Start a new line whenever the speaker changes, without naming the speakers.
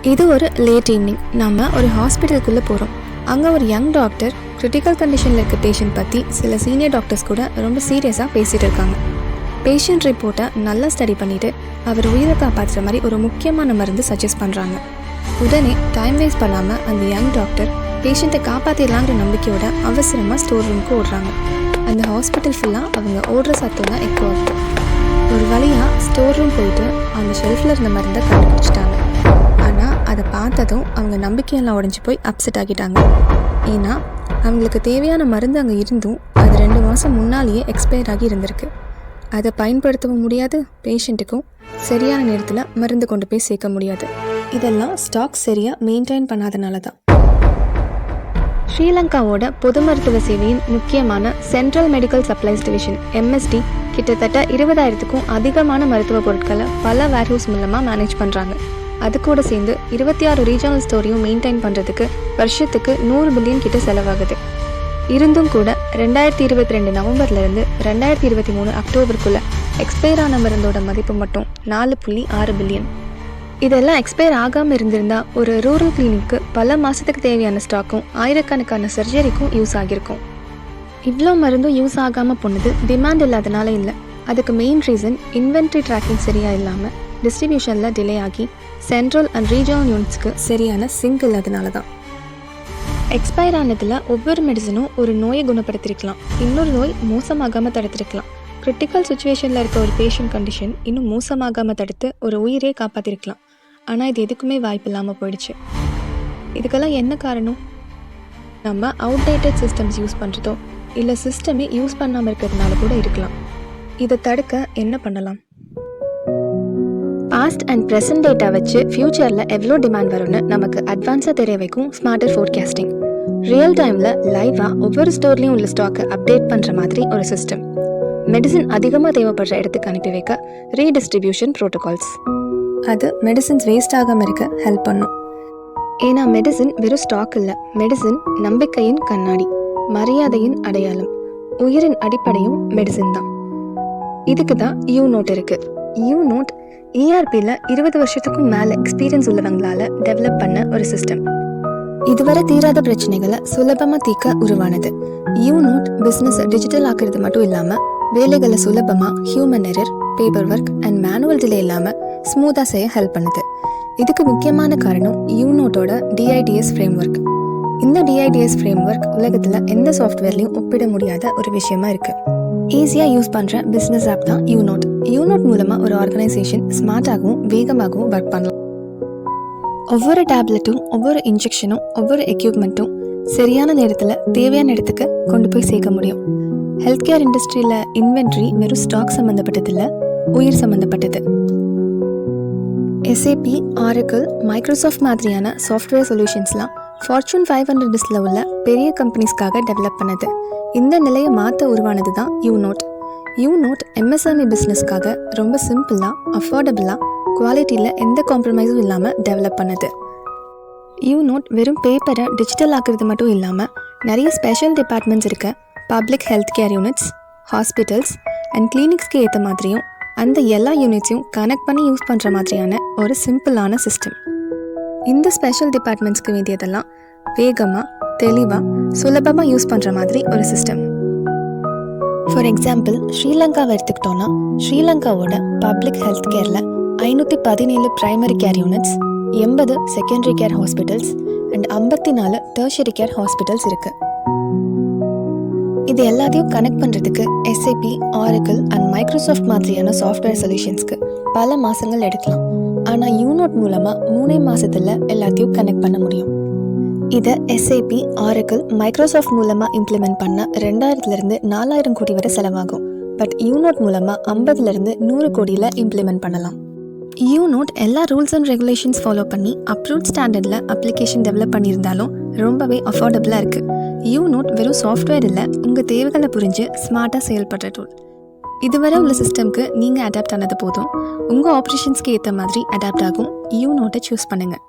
இது ஒரு late evening. நம்ம ஒரு ஹாஸ்பிட்டலுக்குள்ளே போகிறோம். அங்கே ஒரு யங் டாக்டர் கிரிட்டிக்கல் கண்டிஷனில் இருக்க பேஷண்ட் பற்றி சில சீனியர் டாக்டர்ஸ் கூட ரொம்ப சீரியஸாக பேசிகிட்டு இருக்காங்க. பேஷண்ட் ரிப்போர்ட்டை நல்லா ஸ்டடி பண்ணிவிட்டு அவர் உயிரை காப்பாற்றுற மாதிரி ஒரு முக்கியமான மருந்து சஜஸ்ட் பண்ணுறாங்க. உடனே டைம் வேஸ்ட் பண்ணாமல் அந்த யங் டாக்டர் பேஷண்ட்டை காப்பாற்றிடலாங்கிற நம்பிக்கையோட அவசரமாக ஸ்டோர் ரூமுக்கு ஓடுறாங்க. அந்த ஹாஸ்பிட்டல் ஃபுல்லாக அவங்க ஓடுற சத்தம் தான் எக்கோ ஆகுது. ஒரு வழியாக ஸ்டோர் ரூம் போயிட்டு அந்த ஷெல்ஃபில் இருந்த மருந்தை கண்டுபிடிச்சிட்டாங்க. ஆனால் அதை பார்த்ததும் அவங்க நம்பிக்கையெல்லாம் உடஞ்சி போய் அப்செட் ஆகிட்டாங்க. ஏன்னா அவங்களுக்கு தேவையான மருந்து அங்கே இருந்தும் அது 2 மாதம் முன்னாலேயே எக்ஸ்பயர் ஆகி இருந்திருக்கு. அதை பயன்படுத்தவும் முடியாது, பேஷண்ட்டுக்கும் சரியான நேரத்தில் மருந்து கொண்டு போய் சேர்க்க முடியாது. இதெல்லாம் ஸ்டாக் சரியாக மெயின்டைன் பண்ணாதனால தான். ஸ்ரீலங்காவோட பொது மருத்துவ சேவையின் முக்கியமான central medical supplies division MSD கிட்டத்தட்ட 20,000க்கும் அதிகமான மருத்துவ பொருட்களை பல வேர்ஹவுஸ் மூலமாக மேனேஜ் பண்ணுறாங்க. அது கூட சேர்ந்து 26 ரீஜனல் ஸ்டோரையும் மெயின்டைன் பண்ணுறதுக்கு வருஷத்துக்கு 100 பில்லியன் கிட்ட செலவாகுது. இருந்தும் கூட 2022 நவம்பர்லேருந்து 2023 அக்டோபருக்குள்ளே எக்ஸ்பயர் ஆன மருந்தோட மதிப்பு மட்டும் 4.6 பில்லியன். இதெல்லாம் எக்ஸ்பயர் ஆகாமல் இருந்திருந்தால் ஒரு ரூரல் கிளினிக்கு பல மாதத்துக்கு தேவையான ஸ்டாக்கும் ஆயிரக்கணக்கான சர்ஜரிக்கும் யூஸ் ஆகியிருக்கும். இவ்வளோ மருந்தும் யூஸ் ஆகாமல் போனது டிமாண்ட் இல்லாதனால இல்லை. அதுக்கு மெயின் ரீசன் இன்வென்ட்ரி ட்ராக்கிங் சரியாக இல்லாமல் டிஸ்ட்ரிபியூஷனில் டிலே ஆகி சென்ட்ரல் அண்ட் ரீஜனல் யூனிட்ஸ்க்கு சரியான சிங்க் இல்லாதனால தான். எக்ஸ்பயர் ஆனதில் ஒவ்வொரு மெடிசனும் ஒரு நோயை குணப்படுத்திருக்கலாம், இன்னொரு நோய் மோசமாகாமல் தடுத்திருக்கலாம். கிரிட்டிக்கல் சுச்சுவேஷனில் இருக்க ஒரு பேஷண்ட் கண்டிஷன் இன்னும் மோசமாகாமல் தடுத்து ஒரு உயிரே காப்பாற்றிருக்கலாம். ஆனால் இது எதுக்குமே வாய்ப்பு இல்லாமல் போயிடுச்சு. இதுக்கெல்லாம் என்ன காரணம்? நம்ம அவுடேட்டட் சிஸ்டம்ஸ் யூஸ் பண்ணுறதோ இல்லை சிஸ்டமே யூஸ் பண்ணாமல் இருக்கிறதுனால கூட இருக்கலாம். இதை தடுக்க என்ன பண்ணலாம்? பாஸ்ட் அண்ட் ப்ரெசன்ட் டேட்டா வச்சு ஃப்யூச்சரில் எவ்வளோ டிமாண்ட் வரும்னு நமக்கு அட்வான்ஸாக தெரிய வைக்கும் ஸ்மார்ட்டர் ஃபோர்காஸ்டிங். ரியல் டைமில் லைவாக ஒவ்வொரு ஸ்டோர்லேயும் உள்ள ஸ்டாக்கை அப்டேட் பண்ணுற மாதிரி ஒரு சிஸ்டம். மெடிசன் அதிகமாக தேவைப்படுற இடத்துக்கு அனுப்பி வைக்க ரீடிஸ்ட்ரிபியூஷன் ப்ரோட்டோகால்ஸ். அது மெடிசன்ஸ் வேஸ்ட் ஆகாமல் இருக்க ஹெல்ப் பண்ணும். ஏன்னா மெடிசன் வெறும் ஸ்டாக் இல்லை, மெடிசன் நம்பிக்கையின் கண்ணாடி, மரியாதையின் அடையாளம், உயிரின் அடிப்படையும் மெடிசன் தான். இதுக்கு தான் யூநோட் இருக்குது. யூநோட் ERPயில் 20 வருஷத்துக்கும் மேலே எக்ஸ்பீரியன்ஸ் உள்ளவங்களால டெவலப் பண்ண ஒரு சிஸ்டம். இதுவரை தீராத பிரச்சனைகளை சுலபமாக தீர்க்க உருவானது. யூநோட் பிஸ்னஸை டிஜிட்டல் ஆக்குறது மட்டும் இல்லாமல் வேலைகளை சுலபமாக human error, paper work and manual delay இல்லாமல் ஸ்மூத்தாக செய்ய ஹெல்ப் பண்ணுது. இதுக்கு முக்கியமான காரணம் யூநோட்டோட DIDS ஃப்ரேம் ஒர்க். இந்த DIDS ஃப்ரேம் ஒர்க் உலகத்தில் எந்த சாஃப்ட்வேர்லையும் ஒப்பிட முடியாத ஒரு விஷயமா இருக்குது. ஈஸியாக யூஸ் பண்ணுற பிஸ்னஸ் ஆப் தான் யூநோட். யூநோட் மூலமாக ஒரு ஆர்கனைசேஷன் ஸ்மார்ட்டாகவும் வேகமாகவும் ஒர்க் பண்ணலாம். ஒவ்வொரு டேப்லெட்டும், ஒவ்வொரு இன்ஜெக்ஷனும், ஒவ்வொரு எக்யூப்மெண்ட்டும் சரியான நேரத்தில் தேவையான இடத்துக்கு கொண்டு போய் சேர்க்க முடியும். ஹெல்த் கேர் இண்டஸ்ட்ரியில் இன்வென்ட்ரி வெறும் ஸ்டாக் சம்மந்தப்பட்டதில்லை, உயிர் சம்மந்தப்பட்டது. SAP, Oracle, மைக்ரோசாஃப்ட் மாதிரியான சாஃப்ட்வேர் சொல்யூஷன்ஸ்லாம் Fortune 500 லிஸ்ட்டில் உள்ள பெரிய கம்பெனிஸ்க்காக டெவலப் பண்ணது. இந்த நிலையை மாற்ற உருவானது தான் யூநோட். யூநோட் MSME பிஸ்னஸ்க்காக ரொம்ப சிம்பிளாக, அஃபோர்டபுளாக, குவாலிட்டியில் எந்த காம்ப்ரமைஸும் இல்லாமல் டெவலப் பண்ணது. யூநோட் வெறும் பேப்பரை டிஜிட்டல் ஆக்குறது மட்டும் இல்லாமல் நிறைய ஸ்பெஷல் டிபார்ட்மெண்ட்ஸ் இருக்க public health care units, hospitals and கிளினிக்ஸ்க்கு ஏற்ற மாதிரியும் அந்த எல்லா யூனிட்ஸையும் கனெக்ட் பண்ணி யூஸ் பண்ணுற மாதிரியான ஒரு சிம்பிளான சிஸ்டம். இந்த ஸ்பெஷல் டிபார்ட்மெண்ட்ஸ்க்கு வேண்டியதெல்லாம் வேகமாக, தெளிவாக, சுலபமாக யூஸ் பண்ணுற மாதிரி ஒரு சிஸ்டம். ஃபார் எக்ஸாம்பிள், ஸ்ரீலங்காவை எடுத்துக்கிட்டோன்னா ஸ்ரீலங்காவோட பப்ளிக் ஹெல்த் கேரில் 517 primary care units, 80 secondary care hospitals and 54 tertiary care hospitals இருக்குது. இது எல்லாத்தையும் கனெக்ட் பண்ணுறதுக்கு SAP, Oracle அண்ட் மைக்ரோசாஃப்ட் மாதிரியான சாஃப்ட்வேர் சொல்யூஷன்ஸ்க்கு பல மாதங்கள் எடுக்கலாம். ஆனால் யூநோட் மூலமாக 3 மாதத்தில் எல்லாத்தையும் கனெக்ட் பண்ண முடியும். இதை SAP, Oracle, மைக்ரோசாஃப்ட் மூலமாக இம்ப்ளிமெண்ட் பண்ண 2000லேருந்து 4000 கோடி வரை செலவாகும். பட் யூநோட் மூலமாக 50லேருந்து 100 கோடியில் இம்ப்ளிமெண்ட் பண்ணலாம். யூநோட் எல்லா ரூல்ஸ் அண்ட் ரெகுலேஷன்ஸ் ஃபாலோ பண்ணி அப்ரூவ்ட் ஸ்டாண்டர்டில் அப்ளிகேஷன் டெவலப் பண்ணியிருந்தாலும் ரொம்பவே அஃபோர்டபுளாக இருக்குது. யூநோட் வெறும் சாஃப்ட்வேர் இல்லை, உங்கள் தேவைகளை புரிஞ்சு ஸ்மார்ட்டாக செயல்படுற டூல். இதுவரை உள்ள சிஸ்டம்க்கு நீங்கள் அடாப்ட் ஆனது போதும். உங்கள் ஆப்ரேஷன்ஸ்க்கு ஏற்ற மாதிரி அடாப்ட் ஆகும் யூநோட்டை சூஸ் பண்ணுங்கள்.